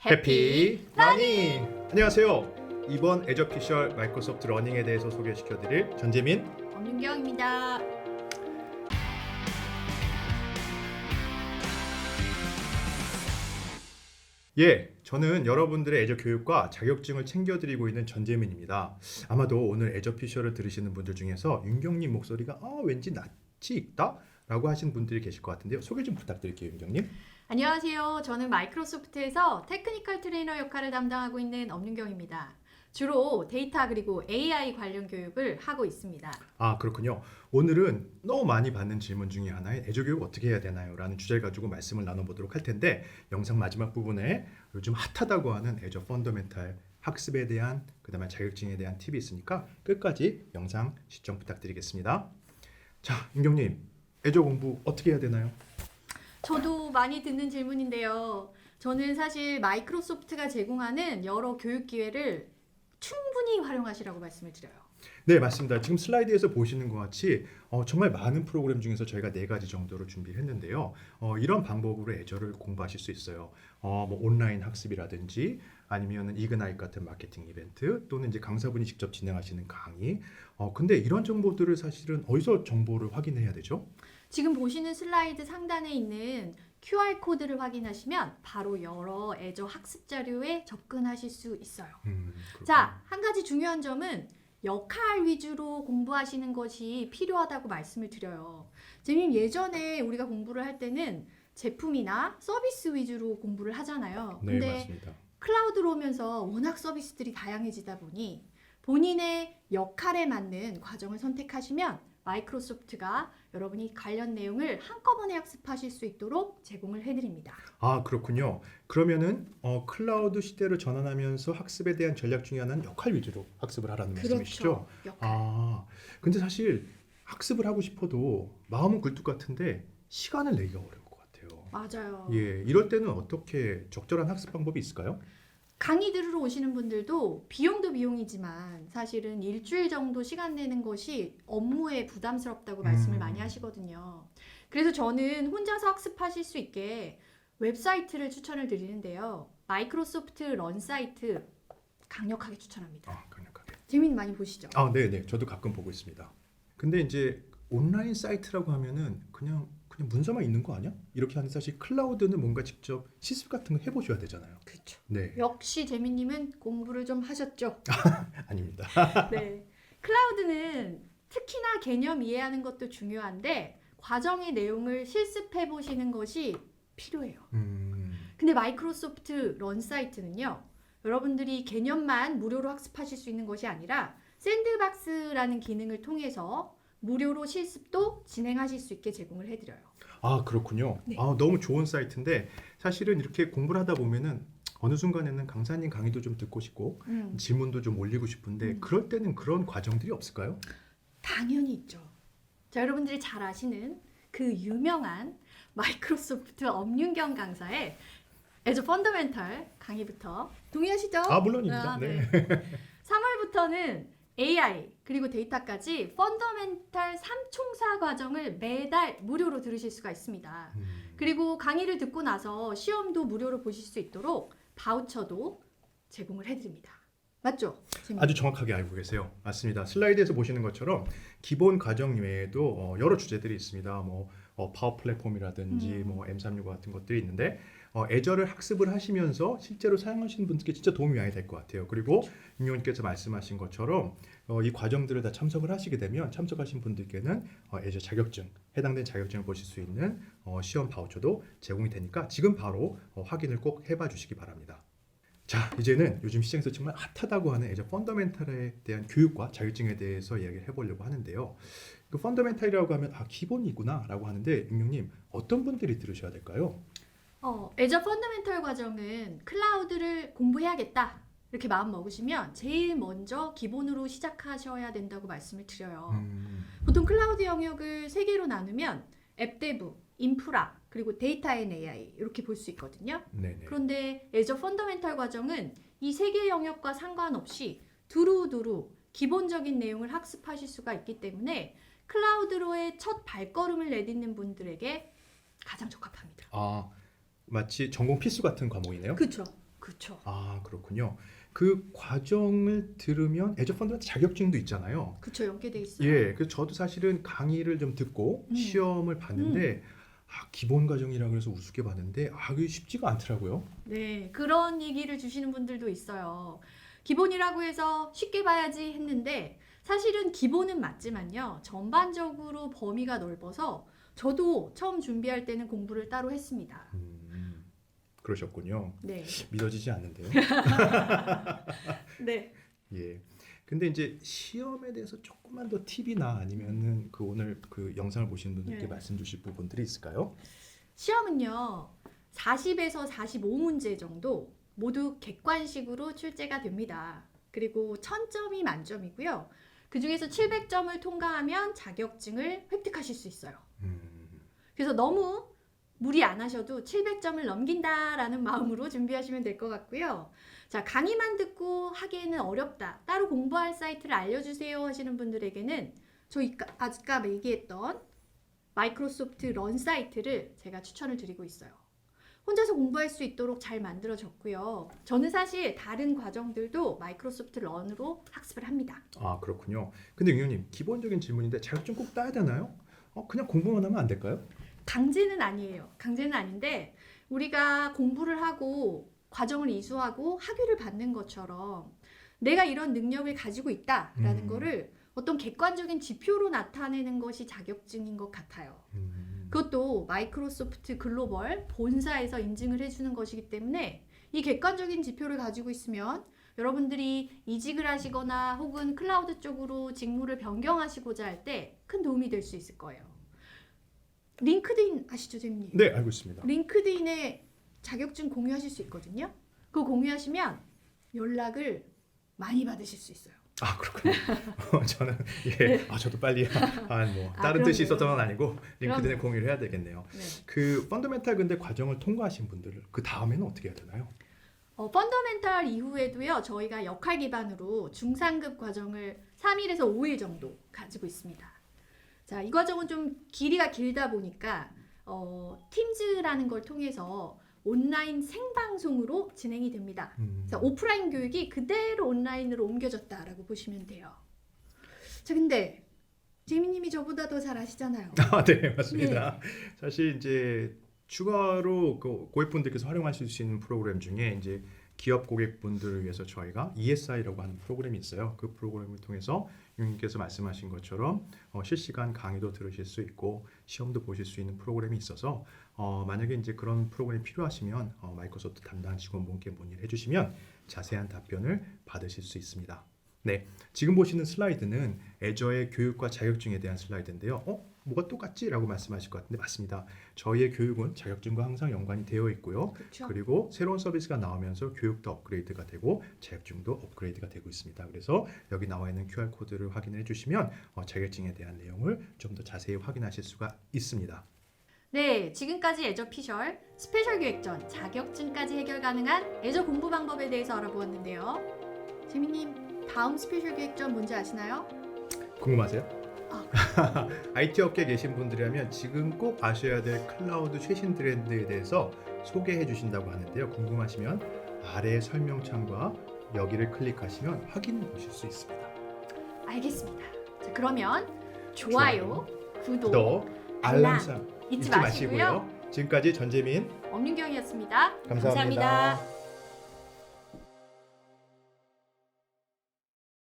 해피 러닝! 안녕하세요. 이번 에저피셜 마이크로소프트 러닝에 대해서 소개시켜드릴 전재민 엄윤경입니다. 저는 여러분들의 애저 교육과 자격증을 챙겨드리고 있는 전재민입니다. 아마도 오늘 에저피셜을 들으시는 분들 중에서 윤경님 목소리가 왠지 낯이 익다? 라고 하시는 분들이 계실 것 같은데요. 소개 좀 부탁드릴게요, 윤경님. 안녕하세요. 저는 마이크로소프트에서 테크니컬 트레이너 역할을 담당하고 있는 엄윤경입니다. 주로 데이터 그리고 AI 관련 교육을 하고 있습니다. 그렇군요. 오늘은 너무 많이 받는 질문 중에 하나인 애저 교육 어떻게 해야 되나요? 라는 주제를 가지고 말씀을 나눠보도록 할 텐데, 영상 마지막 부분에 요즘 핫하다고 하는 애저 펀더멘탈 학습에 대한, 그 다음에 자격증에 대한 팁이 있으니까 끝까지 영상 시청 부탁드리겠습니다. 자, 윤경님, 애저 공부 어떻게 해야 되나요? 저도 많이 듣는 질문인데요. 저는 사실 마이크로소프트가 제공하는 여러 교육 기회를 충분히 활용하시라고 말씀을 드려요. 네, 맞습니다. 지금 슬라이드에서 보시는 것 같이 정말 많은 프로그램 중에서 저희가 4가지 정도를 준비를 했는데요. 이런 방법으로 애저를 공부하실 수 있어요. 뭐 온라인 학습이라든지 아니면 이그나이트 같은 마케팅 이벤트 또는 이제 강사분이 직접 진행하시는 강의. 근데 이런 정보들을 사실은 어디서 정보를 확인해야 되죠? 지금 보시는 슬라이드 상단에 있는 QR코드를 확인하시면 바로 여러 애저 학습 자료에 접근하실 수 있어요. 자, 한 가지 중요한 점은 역할 위주로 공부하시는 것이 필요하다고 말씀을 드려요. 재민 예전에 우리가 공부를 할 때는 제품이나 서비스 위주로 공부를 하잖아요. 네, 근데 맞습니다. 클라우드로 오면서 워낙 서비스들이 다양해지다 보니 본인의 역할에 맞는 과정을 선택하시면 마이크로소프트가 여러분이 관련 내용을 한꺼번에 학습하실 수 있도록 제공을 해드립니다. 그렇군요. 그러면은 클라우드 시대로 전환하면서 학습에 대한 전략 중에 하나는 역할 위주로 학습을 하라는 말씀이시죠? 역할. 근데 사실 학습을 하고 싶어도 마음은 굴뚝 같은데 시간을 내기가 어려울 것 같아요. 맞아요. 이럴 때는 어떻게 적절한 학습 방법이 있을까요? 강의 들으러 오시는 분들도 비용도 비용이지만 사실은 일주일 정도 시간 내는 것이 업무에 부담스럽다고 말씀을 많이 하시거든요. 그래서 저는 혼자서 학습하실 수 있게 웹사이트를 추천을 드리는데요. 마이크로소프트 런 사이트 강력하게 추천합니다. 강력하게. 재미는 많이 보시죠? 네네. 저도 가끔 보고 있습니다. 근데 이제 온라인 사이트라고 하면은 그냥 문서만 있는 거 아니야? 이렇게 하는데 사실 클라우드는 뭔가 직접 시습 같은 거 해보셔야 되잖아요. 그렇죠. 네. 역시 재민님은 공부를 좀 하셨죠? 아닙니다. 네. 클라우드는 특히나 개념 이해하는 것도 중요한데 과정의 내용을 실습해 보시는 것이 필요해요. 근데 마이크로소프트 런 사이트는요. 여러분들이 개념만 무료로 학습하실 수 있는 것이 아니라 샌드박스라는 기능을 통해서 무료로 실습도 진행하실 수 있게 제공을 해드려요. 그렇군요. 네. 너무 좋은 사이트인데 사실은 이렇게 공부를 하다 보면은 어느 순간에는 강사님 강의도 좀 듣고 싶고 질문도 좀 올리고 싶은데 그럴 때는 그런 과정들이 없을까요? 당연히 있죠. 자, 여러분들이 잘 아시는 그 유명한 마이크로소프트 엄윤경 강사의 애저 펀더멘탈 강의부터 동의하시죠? 물론입니다. 네. 3월부터는 AI 그리고 데이터까지 펀더멘탈 3총사 과정을 매달 무료로 들으실 수가 있습니다. 그리고 강의를 듣고 나서 시험도 무료로 보실 수 있도록 바우처도 제공을 해드립니다. 맞죠? 아주 정확하게 알고 계세요. 맞습니다. 슬라이드에서 보시는 것처럼 기본 과정 외에도 여러 주제들이 있습니다. 파워 플랫폼이라든지 M365 같은 것들이 있는데 애저를 학습을 하시면서 실제로 사용하시는 분들께 진짜 도움이 많이 될 것 같아요. 그리고 임용님께서 말씀하신 것처럼 이 과정들을 다 참석을 하시게 되면 참석하신 분들께는 애저 자격증, 해당된 자격증을 보실 수 있는 시험 바우처도 제공이 되니까 지금 바로 확인을 꼭 해봐 주시기 바랍니다. 자, 이제는 요즘 시장에서 정말 핫하다고 하는 애저 펀더멘탈에 대한 교육과 자격증에 대해서 이야기를 해보려고 하는데요. 그 펀더멘탈이라고 하면 기본이구나 라고 하는데 임용님 어떤 분들이 들으셔야 될까요? 애저 펀더멘털 과정은 클라우드를 공부해야겠다 이렇게 마음 먹으시면 제일 먼저 기본으로 시작하셔야 된다고 말씀을 드려요. 보통 클라우드 영역을 3개로 나누면 앱데브, 인프라, 그리고 데이터 앤 AI 이렇게 볼 수 있거든요. 네네. 그런데 애저 펀더멘털 과정은 이 3개 영역과 상관없이 두루두루 기본적인 내용을 학습하실 수가 있기 때문에 클라우드로의 첫 발걸음을 내딛는 분들에게 가장 적합합니다. 마치 전공 필수 같은 과목이네요. 그렇죠. 그렇죠. 아, 그렇군요. 그 과정을 들으면 애저 펀드한테 자격증도 있잖아요. 그렇죠. 연계돼 있어요. 예, 그래서 저도 사실은 강의를 좀 듣고 시험을 봤는데 기본 과정이라고 해서 우습게 봤는데 그게 쉽지가 않더라고요. 네, 그런 얘기를 주시는 분들도 있어요. 기본이라고 해서 쉽게 봐야지 했는데 사실은 기본은 맞지만요. 전반적으로 범위가 넓어서 저도 처음 준비할 때는 공부를 따로 했습니다. 그러셨군요. 네. 믿어지지 않는데요. 네. 예. 근데 이제 시험에 대해서 조금만 더 팁이나 아니면은 그 오늘 그 영상을 보시는 분들께 네. 말씀 주실 부분들이 있을까요? 시험은요. 40에서 45문제 정도 모두 객관식으로 출제가 됩니다. 그리고 1000점이 만점이고요. 그중에서 700점을 통과하면 자격증을 획득하실 수 있어요. 그래서 너무 무리 안 하셔도 700점을 넘긴다라는 마음으로 준비하시면 될 것 같고요. 자, 강의만 듣고 하기에는 어렵다. 따로 공부할 사이트를 알려주세요 하시는 분들에게는 저희 아까 얘기했던 마이크로소프트 런 사이트를 제가 추천을 드리고 있어요. 혼자서 공부할 수 있도록 잘 만들어졌고요. 저는 사실 다른 과정들도 마이크로소프트 런으로 학습을 합니다. 아, 그렇군요. 근데 윤호님, 기본적인 질문인데 자격증 꼭 따야 되나요? 그냥 공부만 하면 안 될까요? 강제는 아니에요. 강제는 아닌데 우리가 공부를 하고 과정을 이수하고 학위를 받는 것처럼 내가 이런 능력을 가지고 있다라는 거를 어떤 객관적인 지표로 나타내는 것이 자격증인 것 같아요. 그것도 마이크로소프트 글로벌 본사에서 인증을 해주는 것이기 때문에 이 객관적인 지표를 가지고 있으면 여러분들이 이직을 하시거나 혹은 클라우드 쪽으로 직무를 변경하시고자 할 때 큰 도움이 될 수 있을 거예요. 링크드인 아시죠, 재민님? 네, 알고 있습니다. 링크드인에 자격증 공유하실 수 있거든요. 그거 공유하시면 연락을 많이 받으실 수 있어요. 아, 그렇군요. 저는 저도 빨리 다른 뜻이 있었던 건 아니고 링크드인에 공유를 해야 되겠네요. 네. 그 펀더멘탈 근데 과정을 통과하신 분들 그 다음에는 어떻게 해야 되나요? 펀더멘탈 이후에도요. 저희가 역할 기반으로 중상급 과정을 3일에서 5일 정도 가지고 있습니다. 자, 이 과정은 좀 길이가 길다 보니까 팀즈라는 걸 통해서 온라인 생방송으로 진행이 됩니다. 그래서 오프라인 교육이 그대로 온라인으로 옮겨졌다라고 보시면 돼요. 자, 근데 재민님이 저보다 더 잘 아시잖아요. 네, 맞습니다. 사실 이제 추가로 그 고객분들께서 활용하실 수 있는 프로그램 중에 이제 기업 고객분들을 위해서 저희가 ESI라고 하는 프로그램이 있어요. 그 프로그램을 통해서 유님께서 말씀하신 것처럼 실시간 강의도 들으실 수 있고 시험도 보실 수 있는 프로그램이 있어서 만약에 이제 그런 프로그램이 필요하시면 마이크로소프트 담당 직원분께 문의를 해주시면 자세한 답변을 받으실 수 있습니다. 네, 지금 보시는 슬라이드는 애저의 교육과 자격증에 대한 슬라이드인데요. 뭐가 똑같지? 라고 말씀하실 것 같은데 맞습니다. 저희의 교육은 자격증과 항상 연관이 되어 있고요. 그렇죠. 그리고 새로운 서비스가 나오면서 교육도 업그레이드가 되고 자격증도 업그레이드가 되고 있습니다. 그래서 여기 나와 있는 QR코드를 확인해 주시면 자격증에 대한 내용을 좀 더 자세히 확인하실 수가 있습니다. 네, 지금까지 애저 피셜 스페셜 기획전 자격증까지 해결 가능한 애저 공부 방법에 대해서 알아보았는데요. 재민님, 다음 스페셜 기획전 뭔지 아시나요? 궁금하세요? IT 업계에 계신 분들이라면 지금 꼭 아셔야 될 클라우드 최신 트렌드에 대해서 소개해 주신다고 하는데요. 궁금하시면 아래 설명창과 여기를 클릭하시면 확인해 보실 수 있습니다. 알겠습니다. 자, 그러면 좋아요, 구독, 알람상 잊지 잊지 마시고요. 지금까지 전재민 엄윤경이었습니다. 감사합니다.